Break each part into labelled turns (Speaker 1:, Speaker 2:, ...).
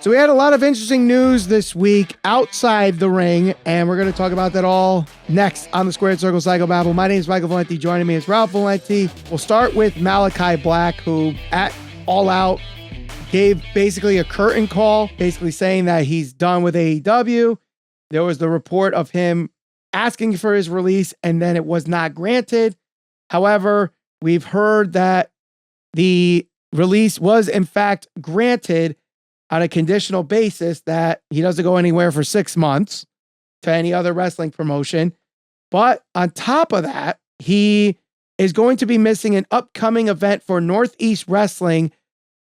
Speaker 1: So we had a lot of interesting news this week outside the ring, and we're going to talk about that all next on the Squared Circle Psycho Babble. My name is Michael Valenti. Joining me is Ralph Valenti. We'll start with Malakai Black, who at All Out gave basically a curtain call, basically saying that he's done with AEW. There was the report of him asking for his release, and then it was not granted. However, we've heard that the release was in fact granted on a conditional basis that he doesn't go anywhere for 6 months to any other wrestling promotion. But on top of that, he is going to be missing an upcoming event for Northeast Wrestling,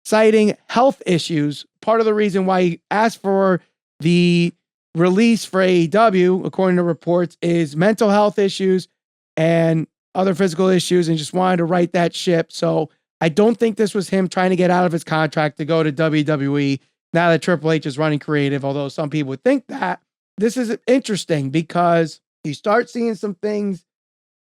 Speaker 1: citing health issues. Part of the reason why he asked for the release for AEW, according to reports, is mental health issues and other physical issues, and just wanted to right that ship. So I don't think this was him trying to get out of his contract to go to WWE now that Triple H is running creative, although some people would think that. This is interesting because you start seeing some things,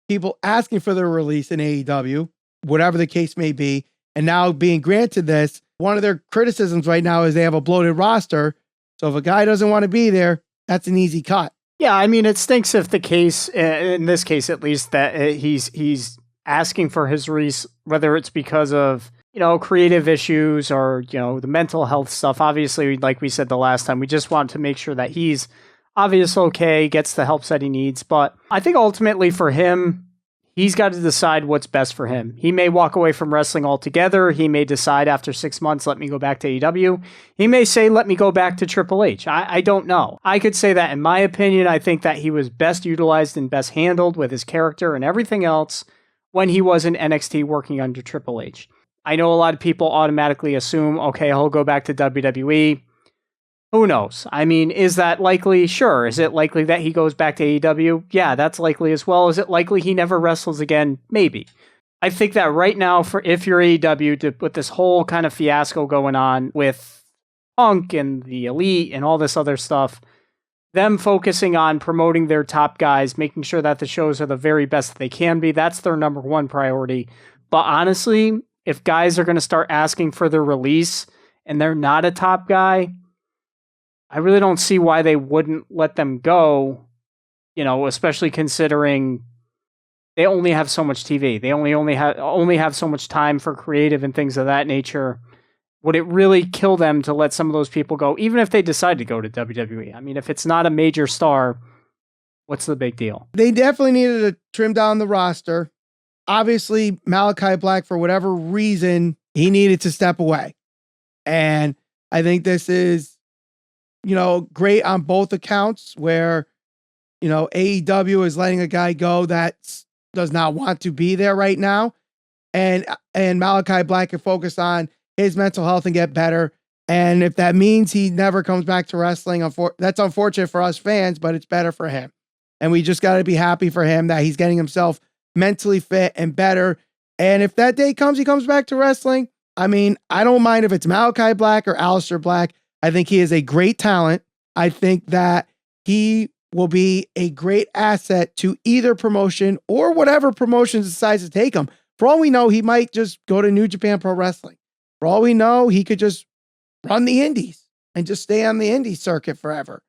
Speaker 1: people asking for their release in AEW, whatever the case may be, and now being granted this. One of their criticisms right now is they have a bloated roster. So if a guy doesn't want to be there, that's an easy cut.
Speaker 2: Yeah, I mean, it stinks if the case, in this case at least, that he's asking for his release, whether it's because of, creative issues or, the mental health stuff. Obviously, like we said the last time, we just want to make sure that he's obviously okay, gets the help that he needs. But I think ultimately for him, he's got to decide what's best for him. He may walk away from wrestling altogether. He may decide after 6 months, let me go back to AEW. He may say, let me go back to Triple H. I don't know. I could say that in my opinion, I think that he was best utilized and best handled with his character and everything else when he was in NXT working under Triple H. I know a lot of people automatically assume, okay, he'll go back to WWE. Who knows? I mean, is that likely? Sure. Is it likely that he goes back to AEW? Yeah, that's likely as well. Is it likely he never wrestles again? Maybe. I think that right now, if you're AEW, with this whole kind of fiasco going on with Punk and the Elite and all this other stuff, them focusing on promoting their top guys, making sure that the shows are the very best that they can be, that's their number one priority. But honestly, if guys are going to start asking for their release and they're not a top guy, I really don't see why they wouldn't let them go, especially considering they only have so much TV. They only have so much time for creative and things of that nature. Would it really kill them to let some of those people go, even if they decide to go to WWE? I mean, if it's not a major star, what's the big deal?
Speaker 1: They definitely needed to trim down the roster. Obviously, Malakai Black, for whatever reason, he needed to step away. And I think this is, great on both accounts where, AEW is letting a guy go that does not want to be there right now. And Malakai Black can focus on his mental health and get better. And if that means he never comes back to wrestling, that's unfortunate for us fans, but it's better for him. And we just got to be happy for him that he's getting himself mentally fit and better. And if that day comes, he comes back to wrestling. I mean, I don't mind if it's Malakai Black or Aleister Black. I think he is a great talent. I think that he will be a great asset to either promotion or whatever promotion decides to take him. For all we know, he might just go to New Japan Pro Wrestling. For all we know, he could just run the indies and just stay on the indie circuit forever.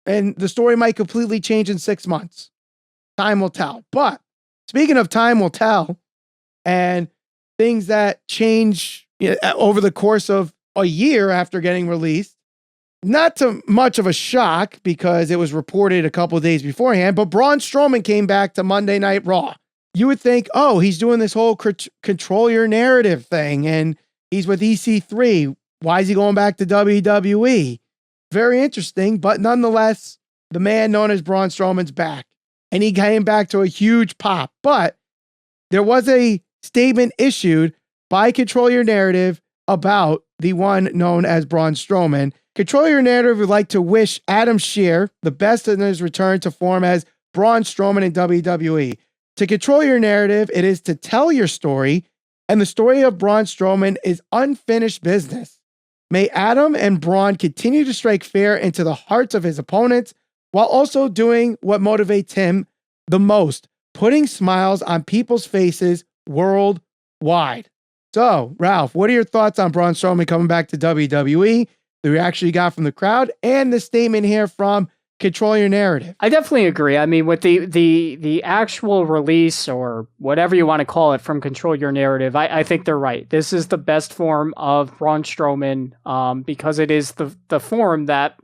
Speaker 1: And the story might completely change in 6 months. Time will tell. But speaking of time will tell and things that change over the course of a year after getting released, not too much of a shock because it was reported a couple of days beforehand, but Braun Strowman came back to Monday Night Raw. You would think, oh, he's doing this whole control your narrative thing and he's with EC3. Why is he going back to WWE? Very interesting, but nonetheless, the man known as Braun Strowman's back. And he came back to a huge pop. But there was a statement issued by Control Your Narrative about the one known as Braun Strowman. Control Your Narrative would like to wish Adam Scherr the best in his return to form as Braun Strowman in WWE. To control your narrative, it is to tell your story, and the story of Braun Strowman is unfinished business. May Adam and Braun continue to strike fear into the hearts of his opponents while also doing what motivates him the most, putting smiles on people's faces worldwide. So, Ralph, what are your thoughts on Braun Strowman coming back to WWE? the reaction you got from the crowd, and the statement here from Control Your Narrative.
Speaker 2: I definitely agree. I mean, with the actual release or whatever you want to call it from Control Your Narrative, I think they're right. This is the best form of Braun Strowman because it is the form that,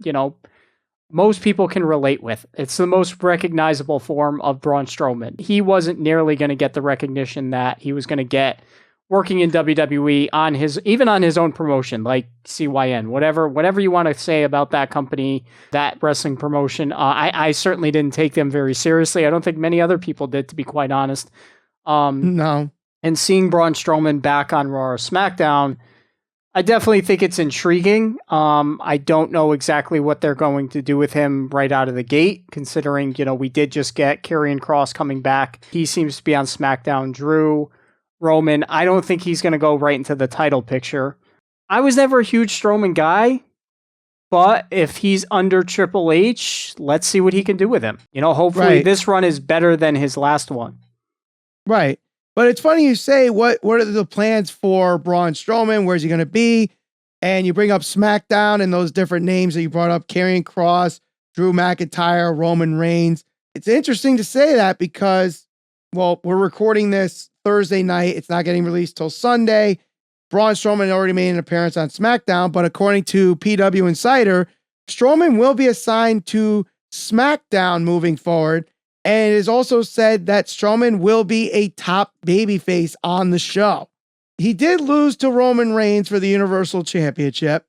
Speaker 2: most people can relate with. It's the most recognizable form of Braun Strowman. He wasn't nearly going to get the recognition that he was going to get working in WWE even on his own promotion, like CYN, whatever you want to say about that company, that wrestling promotion. I certainly didn't take them very seriously. I don't think many other people did, to be quite honest.
Speaker 1: No.
Speaker 2: And seeing Braun Strowman back on Raw or SmackDown, I definitely think it's intriguing. I don't know exactly what they're going to do with him right out of the gate, considering, we did just get Karrion Kross coming back. He seems to be on SmackDown. Drew, Roman, I don't think he's going to go right into the title picture. I was never a huge Strowman guy, but if he's under Triple H, let's see what he can do with him. Hopefully This run is better than his last one.
Speaker 1: Right. But it's funny you say, what are the plans for Braun Strowman? Where's he going to be? And you bring up SmackDown and those different names that you brought up, Karrion Kross, Drew McIntyre, Roman Reigns. It's interesting to say that because, we're recording this Thursday night. It's not getting released till Sunday. Braun Strowman already made an appearance on SmackDown, but according to PW Insider, Strowman will be assigned to SmackDown moving forward. And it is also said that Strowman will be a top babyface on the show. He did lose to Roman Reigns for the Universal Championship,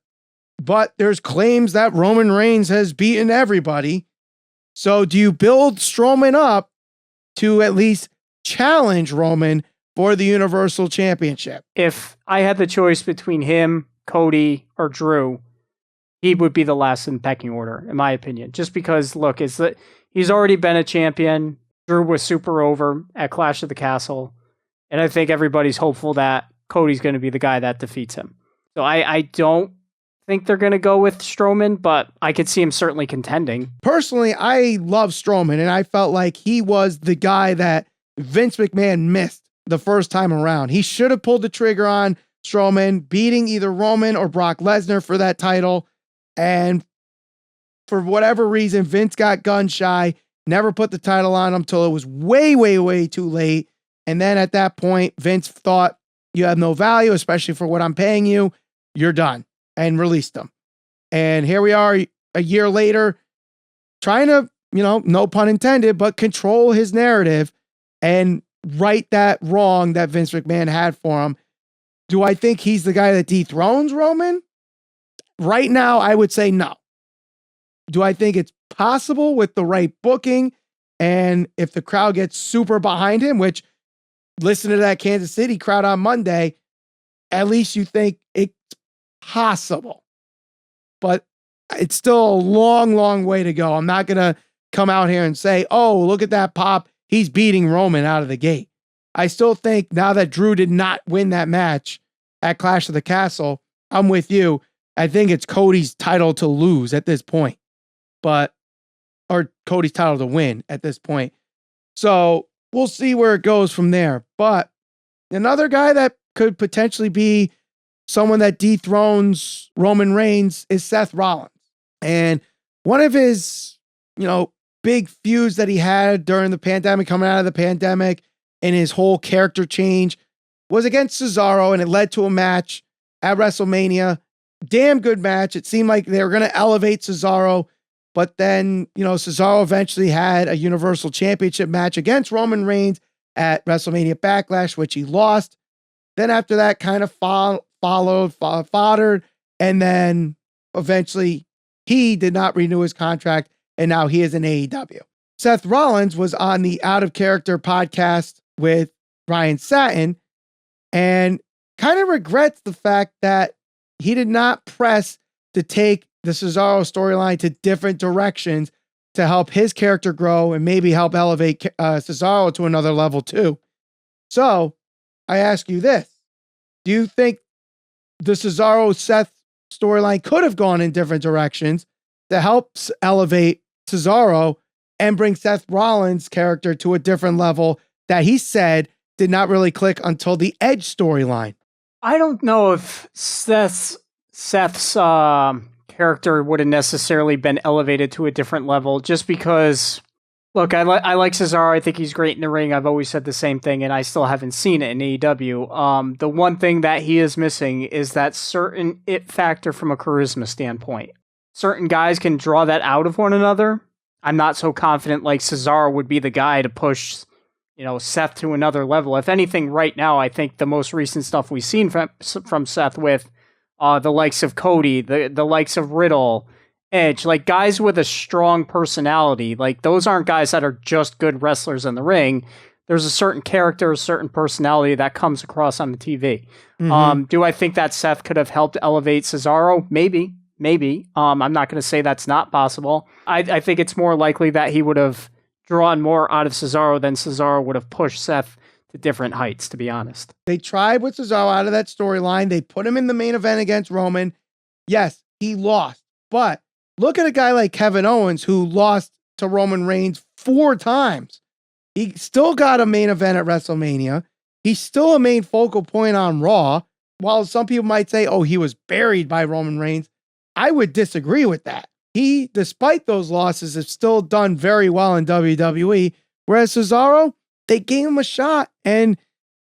Speaker 1: but there's claims that Roman Reigns has beaten everybody. So do you build Strowman up to at least challenge Roman for the Universal Championship?
Speaker 2: If I had the choice between him, Cody, or Drew, he would be the last in pecking order, in my opinion. Just because, look, he's already been a champion. Drew was super over at Clash of the Castle. And I think everybody's hopeful that Cody's going to be the guy that defeats him. So I don't think they're going to go with Strowman, but I could see him certainly contending.
Speaker 1: Personally, I love Strowman, and I felt like he was the guy that Vince McMahon missed the first time around. He should have pulled the trigger on Strowman, beating either Roman or Brock Lesnar for that title. And for whatever reason, Vince got gun shy, never put the title on him until it was way, way, way too late. And then at that point, Vince thought, you have no value, especially for what I'm paying you. You're done, and released him. And here we are a year later, trying to, no pun intended, but control his narrative and right that wrong that Vince McMahon had for him. Do I think he's the guy that dethrones Roman? Right now, I would say no. Do I think it's possible with the right booking? And if the crowd gets super behind him, which listen to that Kansas City crowd on Monday, at least you think it's possible. But it's still a long, long way to go. I'm not going to come out here and say, oh, look at that pop. He's beating Roman out of the gate. I still think now that Drew did not win that match at Clash of the Castle, I'm with you. I think it's Cody's title to lose at this point, or Cody's title to win at this point. So we'll see where it goes from there. But another guy that could potentially be someone that dethrones Roman Reigns is Seth Rollins. And one of his, big feuds that he had during the pandemic, coming out of the pandemic, and his whole character change was against Cesaro, and it led to a match at WrestleMania. Damn good match. It seemed like they were going to elevate Cesaro, but then, Cesaro eventually had a Universal Championship match against Roman Reigns at WrestleMania Backlash, which he lost. Then after that, kind of foddered, and then eventually he did not renew his contract, and now he is in AEW. Seth Rollins was on the Out of Character podcast with Ryan Satin and kind of regrets the fact that he did not press to take the Cesaro storyline to different directions to help his character grow and maybe help elevate Cesaro to another level too. So I ask you this. Do you think the Cesaro-Seth storyline could have gone in different directions to help elevate Cesaro and bring Seth Rollins' character to a different level that he said did not really click until the Edge storyline?
Speaker 2: I don't know if Seth's character would have necessarily been elevated to a different level just because, look, I like Cesaro. I think he's great in the ring. I've always said the same thing, and I still haven't seen it in AEW. The one thing that he is missing is that certain it factor from a charisma standpoint. Certain guys can draw that out of one another. I'm not so confident like Cesaro would be the guy to push, Seth to another level. If anything, right now, I think the most recent stuff we've seen from Seth with the likes of Cody, the likes of Riddle, Edge, like guys with a strong personality, like those aren't guys that are just good wrestlers in the ring. There's a certain character, a certain personality that comes across on the TV. Mm-hmm. Do I think that Seth could have helped elevate Cesaro? Maybe. I'm not going to say that's not possible. I think it's more likely that he would have drawn more out of Cesaro than Cesaro would have pushed Seth to different heights, to be honest.
Speaker 1: They tried with Cesaro out of that storyline. They put him in the main event against Roman. Yes, he lost. But look at a guy like Kevin Owens who lost to Roman Reigns 4 times. He still got a main event at WrestleMania. He's still a main focal point on Raw. While some people might say, oh, he was buried by Roman Reigns, I would disagree with that. He, despite those losses, has still done very well in WWE. Whereas Cesaro, they gave him a shot. And,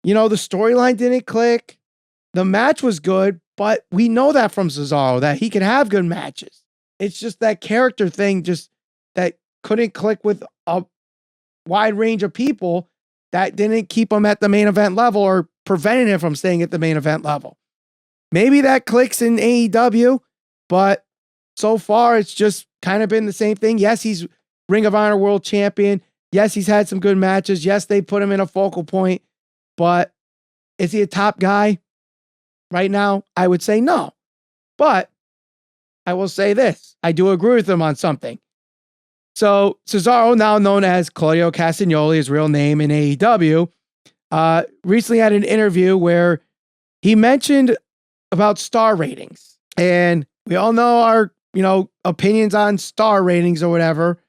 Speaker 1: the storyline didn't click. The match was good, but we know that from Cesaro, that he can have good matches. It's just that character thing just that couldn't click with a wide range of people that didn't keep him at the main event level or prevented him from staying at the main event level. Maybe that clicks in AEW, but so far it's just kind of been the same thing. Yes, he's Ring of Honor World Champion. Yes, he's had some good matches. Yes, they put him in a focal point, but is he a top guy right now? I would say no. But I will say this. I do agree with him on something. So Cesaro, now known as Claudio Castagnoli, his real name in AEW, recently had an interview where he mentioned about star ratings. And we all know our, opinions on star ratings or whatever.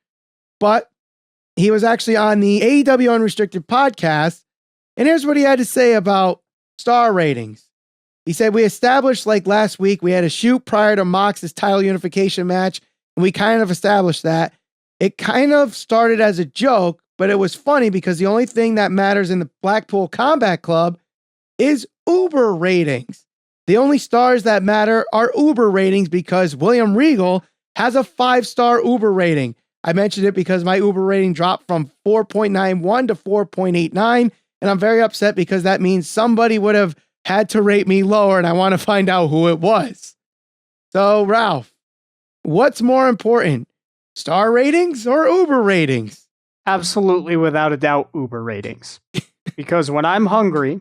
Speaker 1: But he was actually on the AEW Unrestricted podcast. And here's what he had to say about star ratings. He said, we established like last week, we had a shoot prior to Mox's title unification match. And we kind of established that. It kind of started as a joke, but it was funny because the only thing that matters in the Blackpool Combat Club is Uber ratings. The only stars that matter are Uber ratings because William Regal has a 5-star Uber rating. I mentioned it because my Uber rating dropped from 4.91 to 4.89, and I'm very upset because that means somebody would have had to rate me lower, and I want to find out who it was. So, Ralph, what's more important, star ratings or Uber ratings?
Speaker 2: Absolutely, without a doubt, Uber ratings. Because when I'm hungry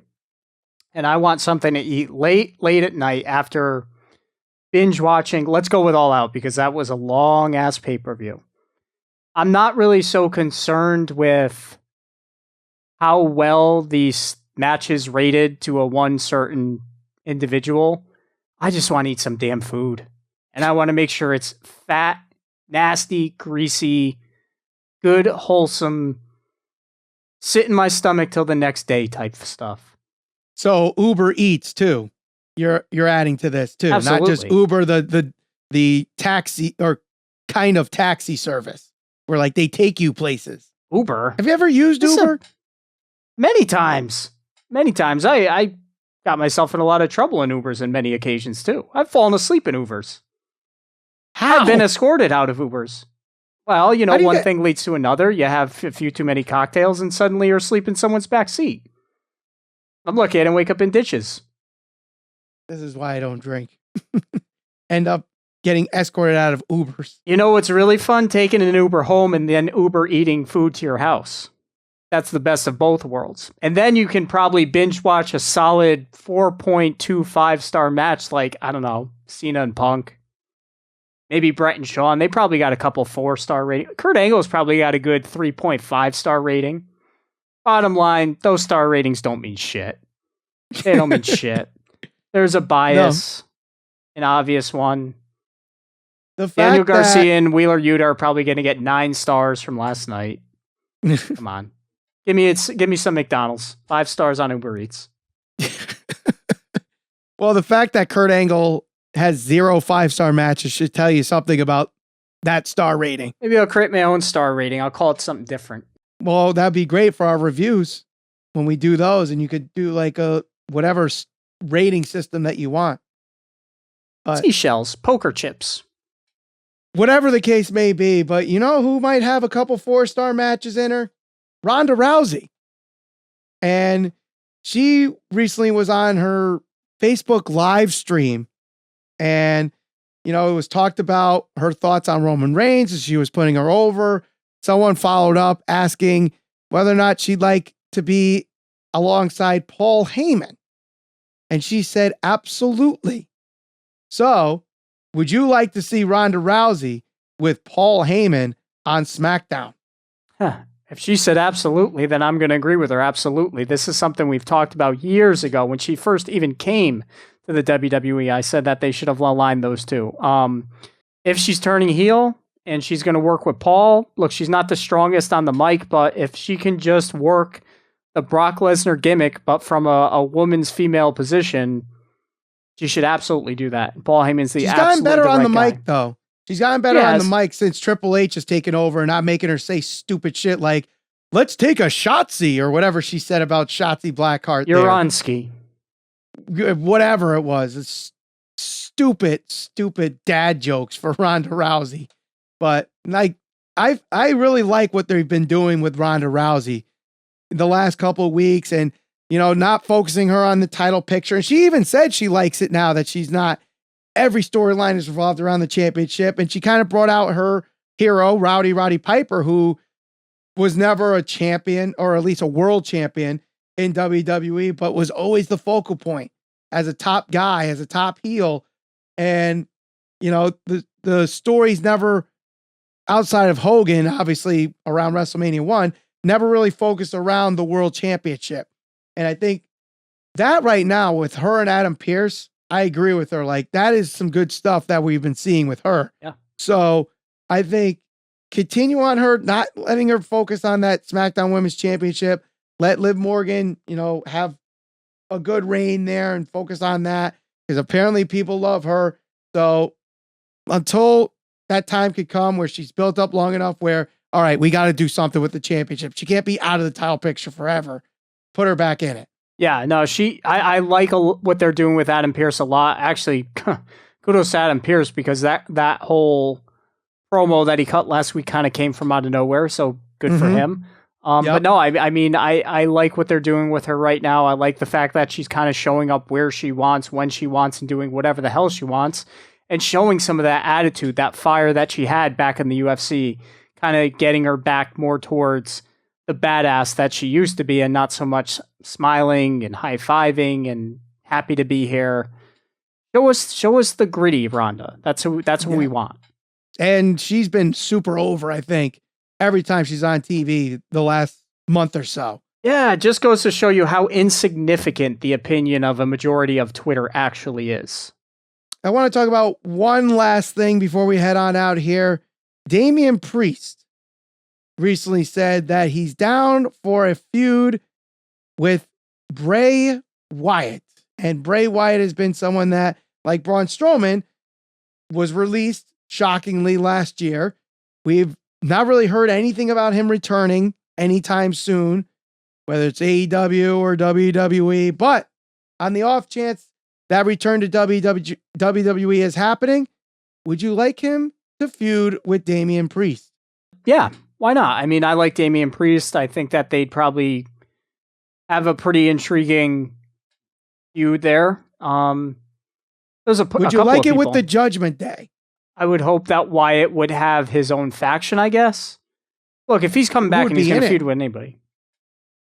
Speaker 2: and I want something to eat late at night after binge watching, let's go with All Out because that was a long ass pay-per-view. I'm not really so concerned with how well these matches rated to a one certain individual. I just want to eat some damn food. And I want to make sure it's fat, nasty, greasy, good, wholesome, sit in my stomach till the next day type of stuff.
Speaker 1: So Uber Eats too. You're adding to this too.
Speaker 2: Absolutely.
Speaker 1: Not just Uber, the taxi or kind of taxi service where like they take you places.
Speaker 2: Uber.
Speaker 1: Have you ever used Uber?
Speaker 2: Many times. I got myself in a lot of trouble in Ubers on many occasions too. I've fallen asleep in Ubers.
Speaker 1: How?
Speaker 2: I've been escorted out of Ubers. Well, one thing leads to another. You have a few too many cocktails and suddenly you're asleep in someone's back seat. I'm lucky I didn't wake up in ditches.
Speaker 1: This is why I don't drink. End up getting escorted out of Ubers.
Speaker 2: You know what's really fun? Taking an Uber home and then Uber eating food to your house. That's the best of both worlds. And then you can probably binge watch a solid 4.25 star match like, I don't know, Cena and Punk. Maybe Brett and Shawn. They probably got a couple 4-star ratings. Kurt Angle's probably got a good 3.5 star rating. Bottom line, those star ratings don't mean shit. They don't mean shit. There's a bias, an obvious one. Daniel Garcia and Wheeler Yuta are probably going to get 9 stars from last night. Come on. Give me some McDonald's. 5 stars on Uber Eats.
Speaker 1: Well, the fact that Kurt Angle has 0 5-star matches should tell you something about that star rating.
Speaker 2: Maybe I'll create my own star rating. I'll call it something different.
Speaker 1: Well, that'd be great for our reviews when we do those, and you could do like a whatever rating system that you want.
Speaker 2: Seashells, poker chips.
Speaker 1: Whatever the case may be, but you know who might have a couple 4-star matches in her? Ronda Rousey. And she recently was on her Facebook live stream, and it was talked about her thoughts on Roman Reigns as she was putting her over. Someone followed up asking whether or not she'd like to be alongside Paul Heyman. And she said, absolutely. So, would you like to see Ronda Rousey with Paul Heyman on SmackDown?
Speaker 2: If she said absolutely, then I'm going to agree with her. Absolutely. This is something we've talked about years ago when she first even came to the WWE. I said that they should have aligned those two. If she's turning heel and she's going to work with Paul, look, she's not the strongest on the mic, but if she can just work the Brock Lesnar gimmick, but from a woman's female position, she should absolutely do that. Paul Heyman's the
Speaker 1: She's gotten better on the mic, though. She's gotten better on the mic since Triple H has taken over and not making her say stupid shit like, let's take a Shotzi or whatever she said about Shotzi Blackheart.
Speaker 2: Uranski.
Speaker 1: Whatever it was. It's stupid dad jokes for Ronda Rousey. But like, I really like what they've been doing with Ronda Rousey the last couple of weeks, and not focusing her on the title picture. And she even said she likes it now that she's not, every storyline is revolved around the championship. And she kind of brought out her hero, Roddy Piper, who was never a champion, or at least a world champion in WWE, but was always the focal point as a top guy, as a top heel. And, the stories never, outside of Hogan, obviously around WrestleMania 1, never really focused around the world championship. And I think that right now with her and Adam Pearce, I agree with her. Like, that is some good stuff that we've been seeing with her.
Speaker 2: Yeah.
Speaker 1: So I think continue on her, not letting her focus on that SmackDown Women's Championship. Let Liv Morgan, have a good reign there and focus on that, because apparently people love her. So until that time could come where she's built up long enough where, all right, we got to do something with the championship. She can't be out of the title picture forever. Put her back in it.
Speaker 2: Yeah, no, I like what they're doing with Adam Pearce a lot. Actually, kudos to Adam Pearce, because that whole promo that he cut last week kind of came from out of nowhere. So good for him. But no, I mean, I like what they're doing with her right now. I like the fact that she's kind of showing up where she wants, when she wants, and doing whatever the hell she wants, and showing some of that attitude, that fire that she had back in the UFC, kind of getting her back more towards the badass that she used to be, and not so much smiling and high-fiving and happy to be here. Show us the gritty Ronda. That's what we want.
Speaker 1: And she's been super over, I think, every time she's on TV the last month or so.
Speaker 2: Yeah, it just goes to show you how insignificant the opinion of a majority of Twitter actually is.
Speaker 1: I want to talk about one last thing before we head on out here. Damian Priest recently said that he's down for a feud with Bray Wyatt. And Bray Wyatt has been someone that, like Braun Strowman, was released shockingly last year. We've not really heard anything about him returning anytime soon, whether it's AEW or WWE. But on the off chance that return to WWE is happening, would you like him to feud with Damian Priest?
Speaker 2: Yeah, why not? I mean, I like Damian Priest. I think that they'd probably have a pretty intriguing feud there. Would
Speaker 1: you like it with the Judgment Day?
Speaker 2: I would hope that Wyatt would have his own faction, I guess. Look, if he's coming back and he's going to feud with anybody.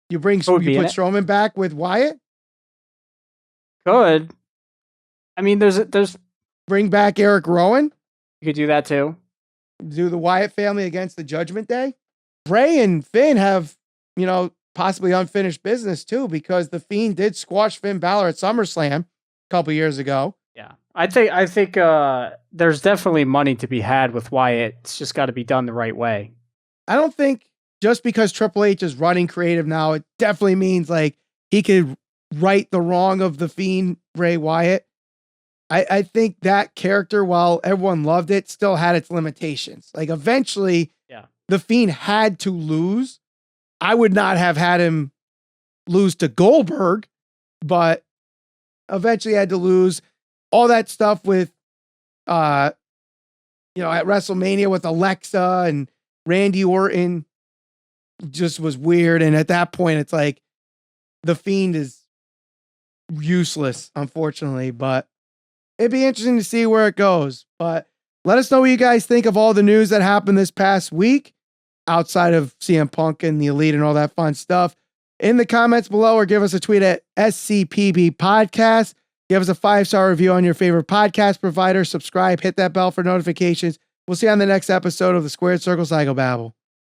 Speaker 1: You put Strowman back with Wyatt?
Speaker 2: Could. I mean, there's
Speaker 1: bring back Eric Rowan?
Speaker 2: You could do that too.
Speaker 1: Do the Wyatt family against the Judgment Day? Bray and Finn have, possibly unfinished business too, because the Fiend did squash Finn Balor at SummerSlam a couple years ago.
Speaker 2: Yeah. I think there's definitely money to be had with Wyatt. It's just got to be done the right way.
Speaker 1: I don't think just because Triple H is running creative now, it definitely means like he could right the wrong of the Fiend, Bray Wyatt. I think that character, while everyone loved it, still had its limitations. Like eventually, the Fiend had to lose. I would not have had him lose to Goldberg, but eventually had to lose. All that stuff with, at WrestleMania with Alexa and Randy Orton just was weird. And at that point, it's like the Fiend is useless, unfortunately, but it'd be interesting to see where it goes. But let us know what you guys think of all the news that happened this past week outside of CM Punk and the Elite and all that fun stuff in the comments below, or give us a tweet at SCPB Podcast. Give us a 5-star review on your favorite podcast provider. Subscribe, hit that bell for notifications. We'll see you on the next episode of the Squared Circle Psychobabble.